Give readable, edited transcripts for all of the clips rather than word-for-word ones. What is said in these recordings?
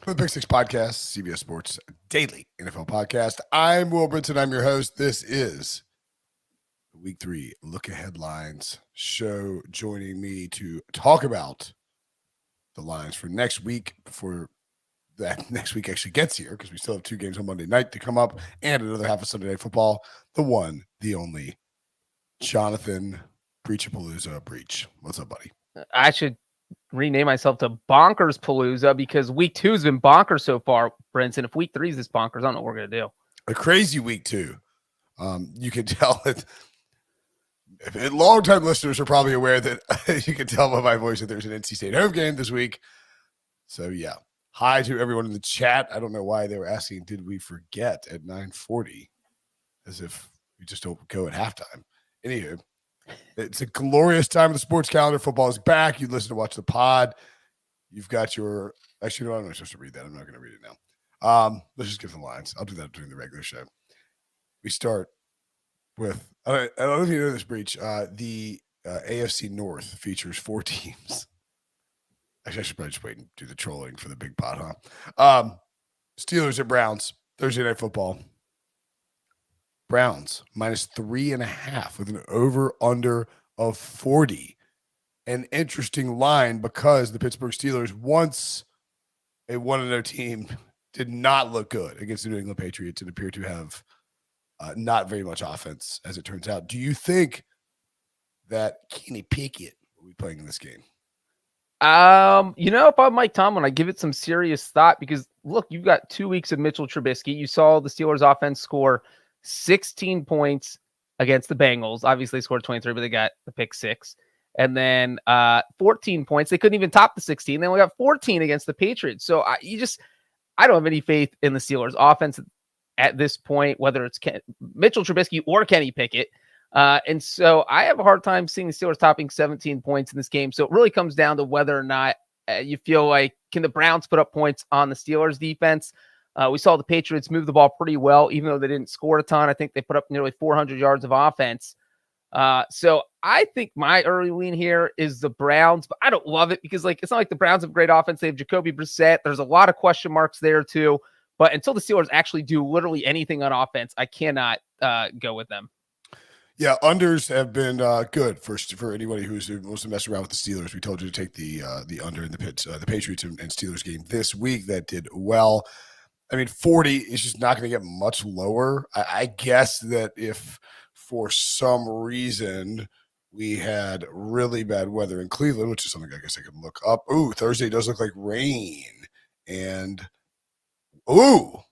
For the Pick Six Podcast, CBS Sports Daily NFL Podcast. I'm Will Brinson. I'm your host. This is the Week 3 Look Ahead Lines show. Joining me to talk about the lines for next week before that next week actually gets here, because we still have 2 games on Monday night to come up and another half of Sunday Night Football. The one, the only, Jonathan Breechapalooza Breech. What's up, buddy? I should rename myself to Bonkers Palooza because week 2 has been bonkers so far, Brinson. If week 3 is this bonkers, I don't know what we're going to do. A crazy week 2. You can tell that long-time listeners are probably aware that you can tell by my voice that there's an NC State home game this week. So, yeah. Hi to everyone in the chat. I don't know why they were asking, did we forget at 9:40? As if we just don't go at halftime. Anywho, it's a glorious time of the sports calendar. Football is back. You listen to Watch the Pod. You've got your – actually, no, I'm not supposed to read that. I'm not going to read it now. Let's just give the lines. I'll do that during the regular show. We start with – I don't know if you know this, Breech. The AFC North features 4 teams. Actually, I should probably just wait and do the trolling for the big pot, huh? Steelers at Browns, Thursday Night Football. Browns minus 3.5 with an over-under of 40. An interesting line because the Pittsburgh Steelers, once a 1-0 team, did not look good against the New England Patriots and appear to have not very much offense, as it turns out. Do you think that Kenny Pickett will be playing in this game? If I'm Mike Tomlin, I give it some serious thought because, look, you've got 2 weeks of Mitchell Trubisky. You saw the Steelers offense score 16 points against the Bengals. Obviously, they scored 23, but they got the pick 6. And then 14 points. They couldn't even top the 16. They only got 14 against the Patriots. So I don't have any faith in the Steelers offense at this point, whether it's Mitchell Trubisky or Kenny Pickett. And so I have a hard time seeing the Steelers topping 17 points in this game. So it really comes down to whether or not you feel like, can the Browns put up points on the Steelers defense? We saw the Patriots move the ball pretty well, even though they didn't score a ton. I think they put up nearly 400 yards of offense. So I think my early lean here is the Browns, but I don't love it because, it's not like the Browns have great offense. They have Jacoby Brissett. There's a lot of question marks there too. But until the Steelers actually do literally anything on offense, I cannot go with them. Yeah, unders have been good for anybody who wants to mess around with the Steelers. We told you to take the under in the Patriots and Steelers game this week. That did well. I mean, 40 is just not going to get much lower. I guess that if for some reason we had really bad weather in Cleveland, which is something I guess I could look up. Ooh, Thursday does look like rain. And, a lot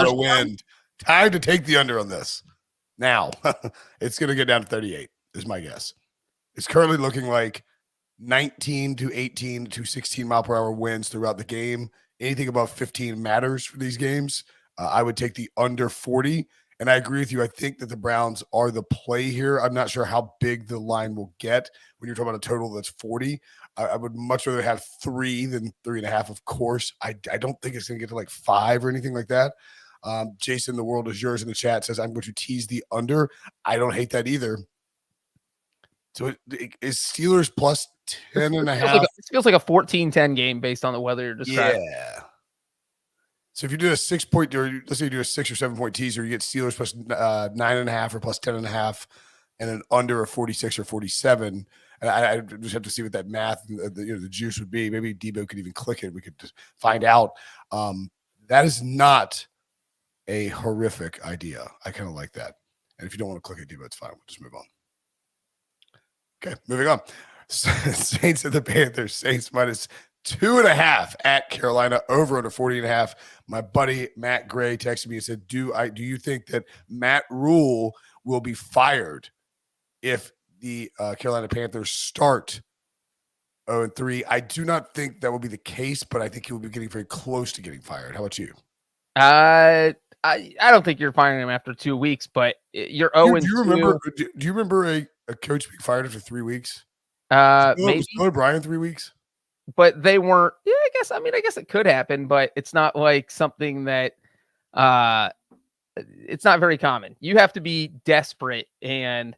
of wind. Time to take the under on this. Now, it's going to get down to 38 is my guess. It's currently looking like 19 to 18 to 16 mile per hour winds throughout the game. Anything above 15 matters for these games. I would take the under 40. And I agree with you. I think that the Browns are the play here. I'm not sure how big the line will get when you're talking about a total that's 40. I would much rather have 3 than 3.5, of course. I don't think it's going to get to like 5 or anything like that. Jason, the world is yours in the chat, says, I'm going to tease the under. I don't hate that either. So is Steelers plus 10.5. It feels like a 14-10 game based on the weather you're describing. Yeah. So if you do a 6 point, or let's say you do a 6 or 7 point teaser, you get Steelers plus 9.5 or plus 10.5, and an under a 46 or 47. And I just have to see what that math, the juice would be. Maybe Debo could even click it. We could just find out. That is not a horrific idea. I kind of like that. And if you don't want to click it, Debo, it's fine. We'll just move on. Okay, moving on. Saints at the Panthers. Saints minus 2.5 at Carolina, over under 40.5. My buddy Matt Gray texted me and said, do you think that Matt Rule will be fired if the Carolina Panthers start 0-3? I do not think that will be the case, but I think he will be getting very close to getting fired. How about you? I don't think you're firing him after 2 weeks, but you're 0-2. Do you remember a coach being fired after 3 weeks? Maybe Bill O'Brien 3 weeks, but they weren't. Yeah, I guess it could happen, but it's not like something that it's not very common. You have to be desperate, and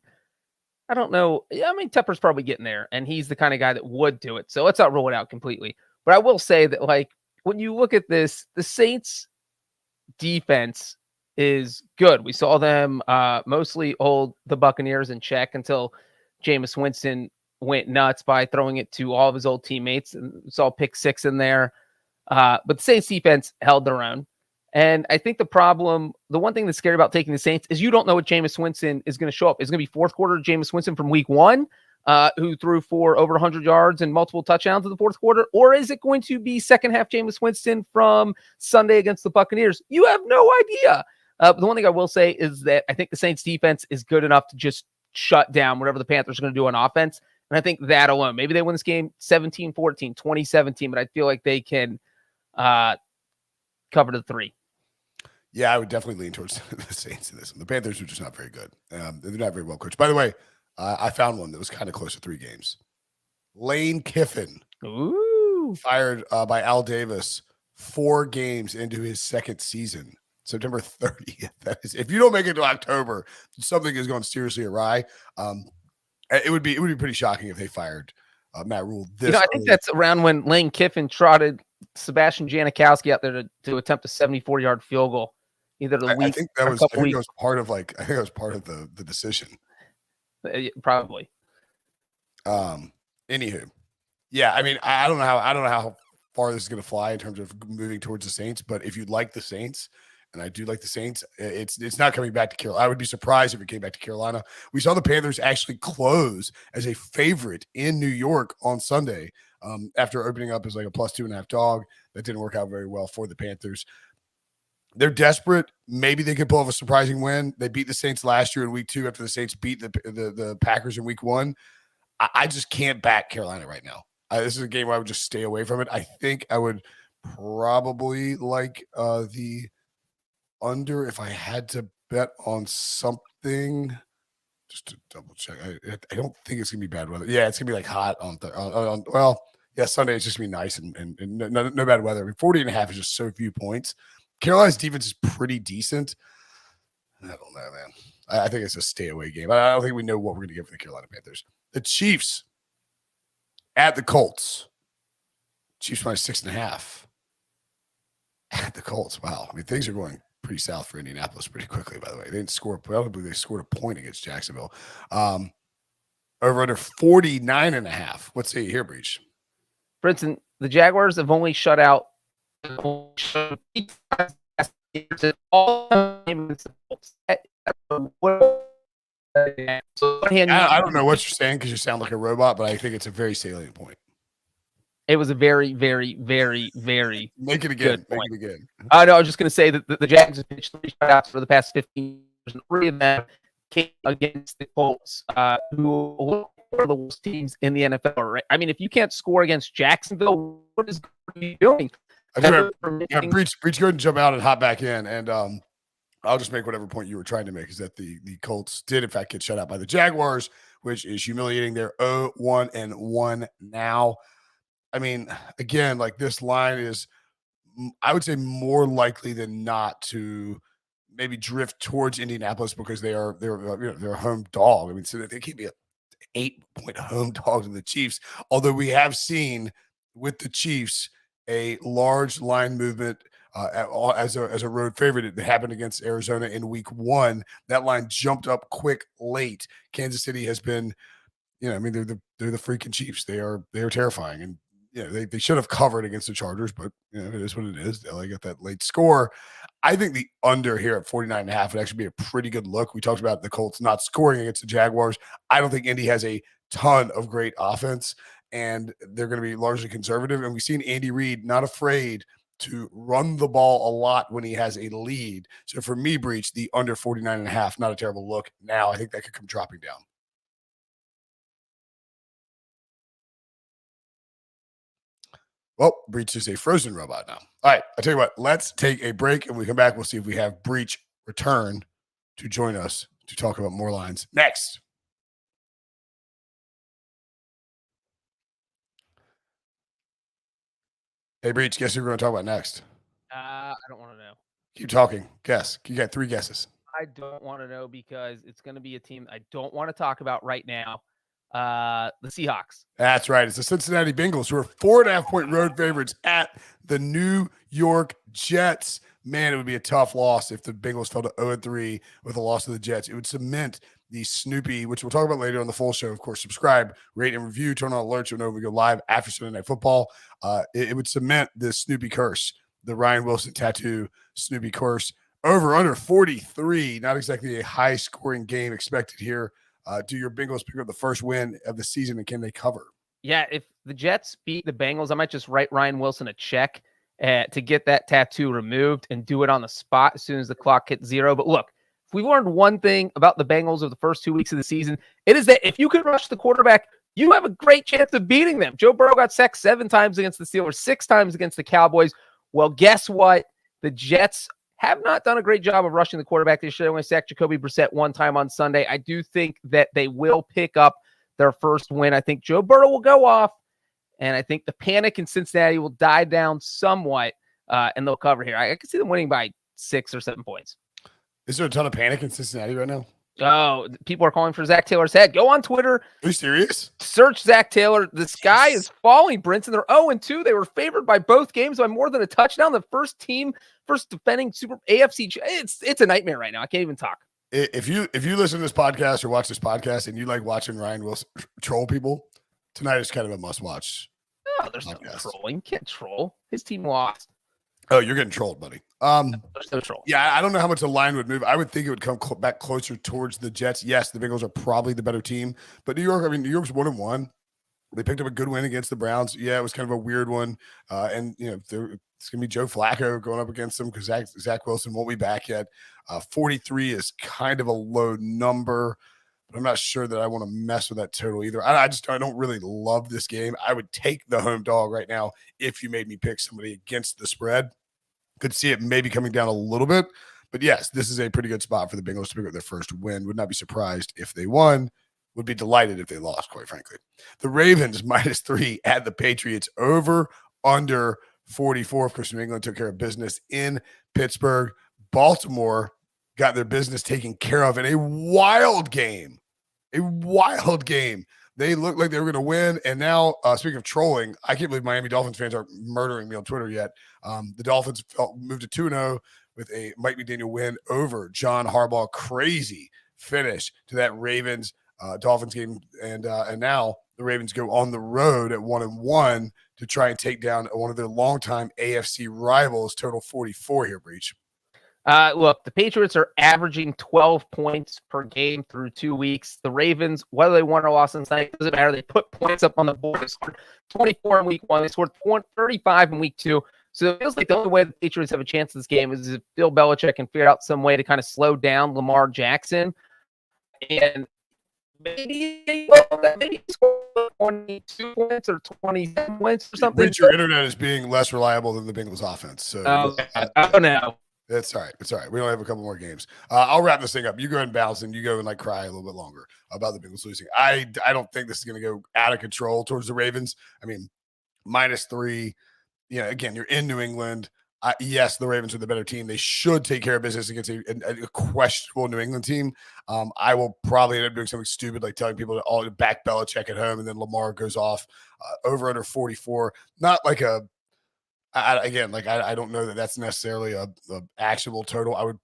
I don't know. I mean, Tepper's probably getting there, and he's the kind of guy that would do it. So let's not rule it out completely. But I will say that, like, when you look at this, the Saints defense is good. We saw them mostly hold the Buccaneers in check until Jameis Winston went nuts by throwing it to all of his old teammates, and saw pick six in there. But the Saints defense held their own. And I think the one thing that's scary about taking the Saints is you don't know what Jameis Winston is going to show up. Is it going to be fourth quarter Jameis Winston from week one, who threw for over 100 yards and multiple touchdowns in the fourth quarter? Or is it going to be second half Jameis Winston from Sunday against the Buccaneers? You have no idea. But the one thing I will say is that I think the Saints defense is good enough to just shut down whatever the Panthers are going to do on offense. And I think that alone, maybe they win this game 17-14, 2017, but I feel like they can cover the 3. Yeah, I would definitely lean towards the Saints in this. The Panthers are just not very good. They're not very well coached. By the way, I found one that was kind of close to 3 games. Lane Kiffin, fired by Al Davis 4 games into his second season, September 30th. That is, if you don't make it to October, something is going seriously awry. It would be pretty shocking if they fired Matt Rule. I think that's around when Lane Kiffin trotted Sebastian Janikowski out there to attempt a 74-yard field goal. Either the week, I think that was part of the decision. Probably. Anywho, yeah. I mean, I don't know how far this is going to fly in terms of moving towards the Saints. But if you like the Saints, and I do like the Saints, it's not coming back to Carolina. I would be surprised if it came back to Carolina. We saw the Panthers actually close as a favorite in New York on Sunday after opening up as like a +2.5 dog. That didn't work out very well for the Panthers. They're desperate. Maybe they could pull off a surprising win. They beat the Saints last year in week 2 after the Saints beat the Packers in week 1. I just can't back Carolina right now. This is a game where I would just stay away from it. I think I would probably like the under if I had to bet on something. Just to double check. I don't think it's going to be bad weather. Yeah, it's going to be like hot on Sunday it's just going to be nice and no bad weather. I mean, 40.5 is just so few points. Carolina's defense is pretty decent. I don't know, man. I think it's a stay away game. I don't think we know what we're going to get for the Carolina Panthers. The Chiefs at the Colts. Chiefs minus 6.5 at the Colts. Wow. I mean, things are going pretty south for Indianapolis pretty quickly, by the way. They didn't score. Probably they scored a point against Jacksonville. Over under 49.5. What say you here, Breech? Brinson, the Jaguars have only shut out all. I don't know what you're saying because you sound like a robot, but I think it's a very salient point. It was a very, very, very, very make it again. Make it again. No, I was just going to say that the Jags have pitched 3 shutouts for the past 15 years, and 3 of them came against the Colts, who are the worst teams in the NFL. Right? I mean, if you can't score against Jacksonville, what is you doing? Breech, go ahead and jump out and hop back in, and I'll just make whatever point you were trying to make, is that the Colts did in fact get shut out by the Jaguars, which is humiliating. They're 0-1-1 now. I mean, again, like this line is, I would say, more likely than not to maybe drift towards Indianapolis because they're a home dog. I mean, so they can't be an 8-point home dog to the Chiefs. Although we have seen with the Chiefs a large line movement as a road favorite. It happened against Arizona in week 1. That line jumped up quick late. Kansas City has been, I mean, they're the freaking Chiefs. They are terrifying, and they should have covered against the Chargers, but it is what it is. They got that late score. I think the under here at 49.5 would actually be a pretty good look. We talked about the Colts not scoring against the Jaguars. I don't think Indy has a ton of great offense, and they're going to be largely conservative. And we've seen Andy Reid not afraid to run the ball a lot when he has a lead. So for me, Breech, the under 49.5, not a terrible look. Now I think that could come dropping down. Well, Breech is a frozen robot now. All right, I'll tell you what, let's take a break, and when we come back, we'll see if we have Breech return to join us to talk about more lines next. Hey, Breech, guess who we're going to talk about next? I don't want to know. Keep talking. Guess. You got 3 guesses. I don't want to know because it's going to be a team I don't want to talk about right now. The Seahawks. That's right. It's the Cincinnati Bengals, who are 4.5-point road favorites at the New York Jets. Man, it would be a tough loss if the Bengals fell to 0-3 with a loss to the Jets. It would cement the Snoopy, which we'll talk about later on the full show. Of course, subscribe, rate, and review. Turn on alerts. You'll know when we go live after Sunday Night Football. It would cement the Snoopy curse, the Ryan Wilson tattoo Snoopy curse. Over under 43. Not exactly a high-scoring game expected here. Do your Bengals pick up the first win of the season, and can they cover? Yeah, if the Jets beat the Bengals, I might just write Ryan Wilson a check to get that tattoo removed and do it on the spot as soon as the clock hits 0. But look, if we learned one thing about the Bengals of the first 2 weeks of the season, it is that if you can rush the quarterback, you have a great chance of beating them. Joe Burrow got sacked 7 times against the Steelers, 6 times against the Cowboys. Well, guess what? The Jets have not done a great job of rushing the quarterback. They should have only sacked Jacoby Brissett 1 time on Sunday. I do think that they will pick up their first win. I think Joe Burrow will go off, and I think the panic in Cincinnati will die down somewhat, and they'll cover here. I can see them winning by 6 or 7 points. Is there a ton of panic in Cincinnati right now? Oh, people are calling for Zach Taylor's head. Go on Twitter. Are you serious? Search Zach Taylor. The sky is falling, Brinson. They're 0-2. They were favored by both games by more than a touchdown. The first defending Super AFC. It's a nightmare right now. I can't even talk. If you listen to this podcast or watch this podcast and you like watching Ryan Wilson troll people, tonight is kind of a must watch. Oh, there's no trolling. You can't troll. His team lost. Oh, you're getting trolled, buddy. There's no troll. Yeah, I don't know how much the line would move. I would think it would come back closer towards the Jets. Yes, the Bengals are probably the better team, but New York's 1-1. They picked up a good win against the Browns. Yeah, it was kind of a weird one. And it's going to be Joe Flacco going up against them because Zach Wilson won't be back yet. 43 is kind of a low number, but I'm not sure that I want to mess with that total either. I don't really love this game. I would take the home dog right now if you made me pick somebody against the spread. Could see it maybe coming down a little bit, but yes, this is a pretty good spot for the Bengals to pick up their first win. Would not be surprised if they won. Would be delighted if they lost, quite frankly. The Ravens -3 at the Patriots, over under 44. Of course, New England took care of business in Pittsburgh. Baltimore got their business taken care of in a wild game. They looked like they were going to win. And now, speaking of trolling, I can't believe Miami Dolphins fans aren't murdering me on Twitter yet. The Dolphins moved to 2-0 with a Mike McDaniel win over John Harbaugh. Crazy finish to that Ravens Dolphins game. And now the Ravens go on the road at 1-1 to try and take down one of their longtime AFC rivals. Total 44 here, Breech. Look, the Patriots are averaging 12 points per game through 2 weeks. The Ravens, whether they won or lost on Sunday, doesn't matter. They put points up on the board. They scored 24 in week 1. They scored 35 in week 2. So it feels like the only way the Patriots have a chance in this game is if Bill Belichick can figure out some way to kind of slow down Lamar Jackson. And maybe score 22 points or 27 points or something. Breech, your internet is being less reliable than the Bengals offense. So I don't know. It's all right. It's all right. We only have a couple more games. I'll wrap this thing up. You go ahead and bounce, and you go and cry a little bit longer about the Bengals losing. I don't think this is going to go out of control towards the Ravens. I mean, -3. Again, you're in New England. Yes, the Ravens are the better team. They should take care of business against a questionable New England team. I will probably end up doing something stupid like telling people to all back Belichick at home, and then Lamar goes off over under 44. Not like a I don't know that that's necessarily a actionable total. I would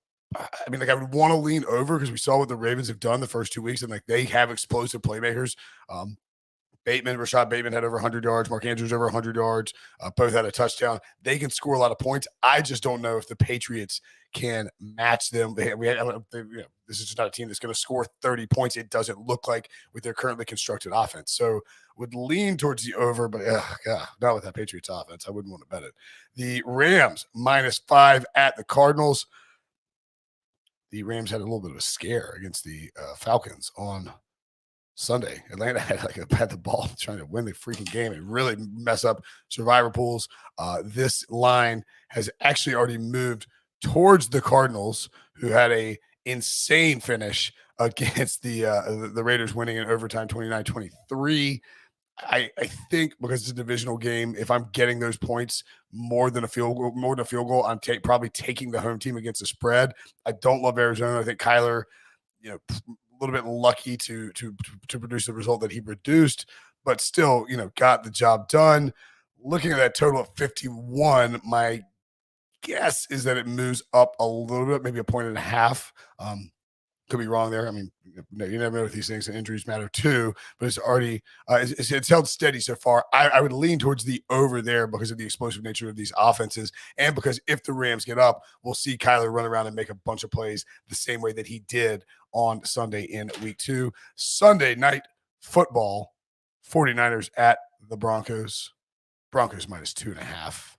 want to lean over because we saw what the Ravens have done the first 2 weeks, and they have explosive playmakers. Rashad Bateman had over 100 yards. Mark Andrews over 100 yards. Both had a touchdown. They can score a lot of points. I just don't know if the Patriots can match them. This is just not a team that's going to score 30 points. It doesn't look like with their currently constructed offense. So would lean towards the over, but not with that Patriots offense. I wouldn't want to bet it. The Rams -5 at the Cardinals. The Rams had a little bit of a scare against the Falcons on Sunday. Atlanta had the ball trying to win the freaking game and really mess up survivor pools. This line has actually already moved towards the Cardinals, who had a insane finish against the Raiders, winning in overtime 29-23. I think because it's a divisional game, if I'm getting those points more than a field goal, I'm probably taking the home team against the spread. I don't love Arizona. I think Kyler, a little bit lucky to produce the result that he produced, but still, got the job done. Looking at that total of 51, my guess is that it moves up a little bit, maybe a point and a half. Could be wrong there. I mean, you never know with these things, and injuries matter too. But it's already it's held steady so far. I would lean towards the over there because of the explosive nature of these offenses, and because if the Rams get up, we'll see Kyler run around and make a bunch of plays the same way that he did on Sunday in Week 2. Sunday night football, 49ers at the Broncos. Broncos minus 2.5.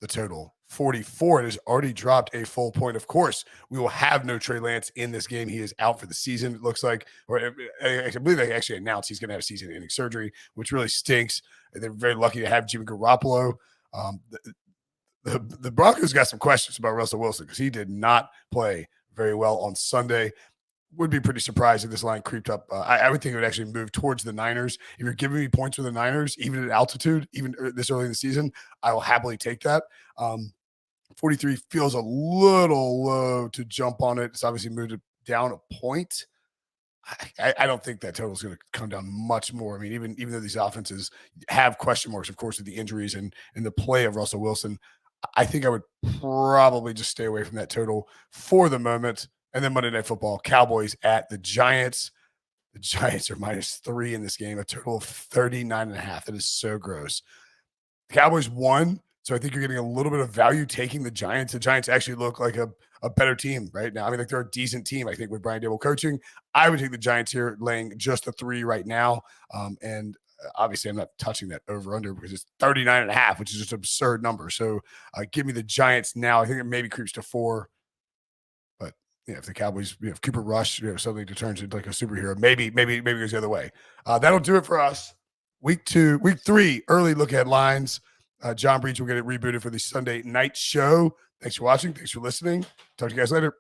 The total 44. It has already dropped a full point. Of course, we will have no Trey Lance in this game. He is out for the season, it looks like. Or I believe they actually announced he's going to have season-ending surgery, which really stinks. They're very lucky to have Jimmy Garoppolo. The Broncos got some questions about Russell Wilson because he did not play very well on Sunday. Would be pretty surprised if this line creeped up. I would think it would actually move towards the Niners. If you're giving me points for the Niners, even at altitude, even this early in the season, I will happily take that. 43 feels a little low to jump on it. It's obviously moved it down a point. I don't think that total is going to come down much more. I mean, even though these offenses have question marks, of course, with the injuries and the play of Russell Wilson, I think I would probably just stay away from that total for the moment. And then Monday Night Football, Cowboys at the Giants. The Giants are -3 in this game, a total of 39.5. That is so gross. The Cowboys won, so I think you're getting a little bit of value taking the Giants. The Giants actually look like a better team right now. I mean, like they're a decent team, I think, with Brian Dable coaching. I would take the Giants here, laying just the 3 right now. And obviously, I'm not touching that over-under because it's 39.5, which is just an absurd number. So give me the Giants now. I think it maybe creeps to 4. If the Cowboys, if Cooper Rush, suddenly turns into like a superhero, maybe it goes the other way. That'll do it for us. Week 3, early look ahead lines. John Breech will get it rebooted for the Sunday night show. Thanks for watching. Thanks for listening. Talk to you guys later.